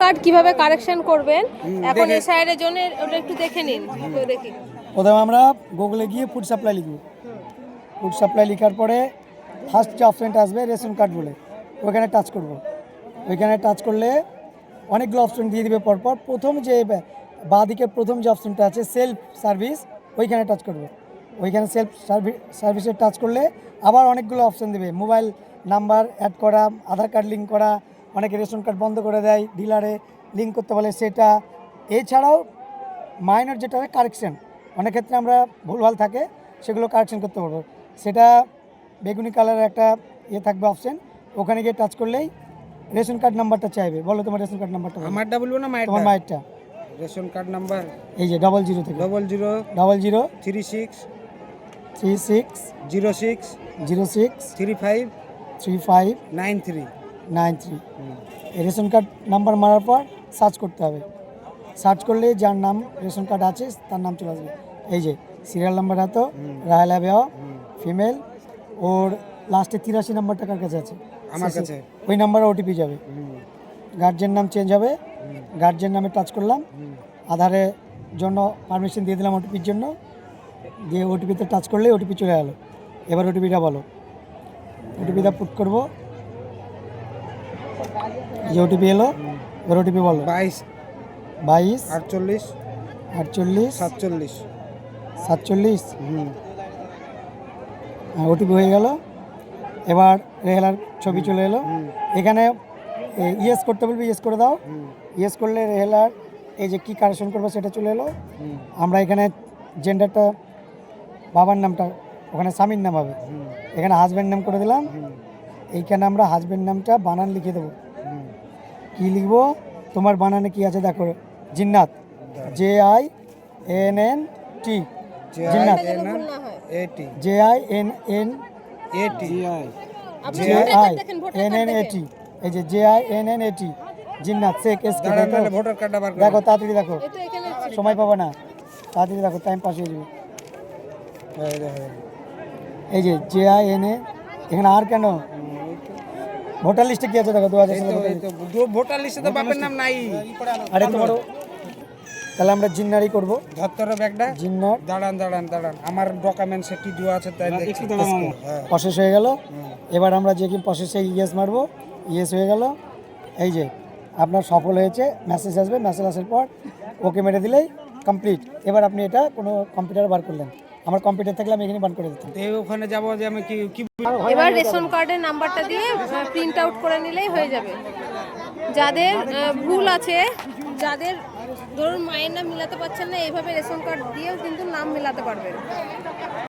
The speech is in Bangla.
কার্ড কিভাবে কারেকশন করবেন এখন এসআইআর এর জন্য ওটা একটু দেখে নিন। তো দেখি প্রথমে আমরা গুগলে গিয়ে ফুড সাপ্লাই লিখব। ফুড সাপ্লাই লেখার পরে ফার্স্ট যে অপশানটা আসবে রেশন কার্ড বলে, ওইখানে টাচ করব। ওইখানে টাচ করলে অনেকগুলো অপশন দিয়ে দিবে পরপর। প্রথম যে বাঁদিকে প্রথম যে অপশনটা আছে সেলফ সার্ভিস, ওইখানে টাচ করব। ওইখানে সেলফ সার্ভিসে টাচ করলে আবার অনেকগুলো অপশন দেবে, মোবাইল নাম্বার অ্যাড করা, আধার কার্ড লিঙ্ক করা, অনেকে রেশন কার্ড বন্ধ করে দেয়, ডিলারে লিঙ্ক করতে বলে সেটা। এছাড়াও মাইনর যেটা কারেকশন, অনেক ক্ষেত্রে আমরা ভুলভাল থাকে সেগুলো কারেকশন করতে পারবো। সেটা বেগুনি কালারের একটা থাকবে অপশন, ওখানে গিয়ে টাচ করলেই রেশন কার্ড নাম্বারটা চাইবে। বলো তোমার রেশন কার্ড নাম্বারটা। আমারটা বলবো না মায়েরটা? তোমার মায়েরটা। রেশন কার্ড নাম্বার এই যে 00 থেকে 00 36 36 06 06 35 35 93 93। এই রেশন কার্ড নাম্বার মারার পর সার্চ করতে হবে। সার্চ করলে যার নাম রেশন কার্ড আছে তার নাম চলে আসবে। এই যে সিরিয়াল নাম্বার তো রাহেলা বেয়া, ফিমেল, ওর লাস্টে 83 নাম্বারটা কার কাছে আছে? আমার কাছে। ওই নাম্বারে ওটিপি যাবে। গার্জেন নাম চেঞ্জ হবে, গার্জেন নামে টাচ করলাম, আধারের জন্য পারমিশন দিয়ে দিলাম ওটিপির জন্য, দিয়ে ওটিপিতে টাচ করলে ওটিপি চলে গেলো। এবার ওটিপিটা বলো। ওটিপিটা পুট করবো, যে ওটিপি এলো, এবার ওটিপি বলো। 22 22 48 48 47 47। ওটিপি হয়ে গেল। এবার রেহেলার ছবি চলে এলো। এখানে ইয়েস করতে বলবি, ইয়েস করে দাও। ইয়েস করলে রেহেলার এই যে কী কারেকশন করবো সেটা চলে এলো। আমরা এখানে জেন্ডারটা, বাবার নামটা ওখানে স্বামীর নাম হবে, এখানে হাজব্যান্ড নাম করে দিলাম। এইখানে আমরা হাজব্যান্ড নামটা বানান লিখে দেবো। কি লিখবো? তোমার বানানে কি আছে দেখো, জিন্নাত, JINNT, জিন্নাত, JINNAT, এই যে JINNAT, জিন্নাত শেখ এসকে। ভোটার কার্ড আবার দেখো তাড়াতাড়ি দেখো, সময় পাবো না, তাড়াতাড়ি দেখো, টাইম পাস হয়ে যাবে। এই যে JINA, এখানে আর কেন ভোটার লিস্টে কি আছে দেখো, 2000 সালে ভোটার লিস্টে তো বাপের নাম নাই। আরে তোমারও, তাহলে আমরা জিন্নারই করবো। ধত্তর ব্যাগটা জিন্নার দাঁড়ান আমার ডকুমেন্ট সেটি দেওয়া আছে তাই দেখছি। প্রসেস হয়ে গেল। এবার আমরা যে কি প্রসেসে ইয়েস মারবো, ইয়েস হয়ে গেল। এই যে আপনার সফল হয়েছে মেসেজ আসবে, মেসেজ আসার পর ওকে মেরে দিলেই কমপ্লিট। এবার আপনি এটা কোনো কম্পিউটারে বার করলেন, আমার কম্পিউটার থাকলে আমি এখানে বার করে দিতাম। ওখানে যাবো যে আমি কি এবার রেশন কার্ডের নাম্বারটা দিয়ে প্রিন্ট আউট করে নিলেই হয়ে যাবে। যাদের ভুল আছে, যাদের ধরুন মায়ের নাম মিলাতে পারছেন না, এইভাবে রেশন কার্ড দিয়েও কিন্তু নাম মেলাতে পারবেন।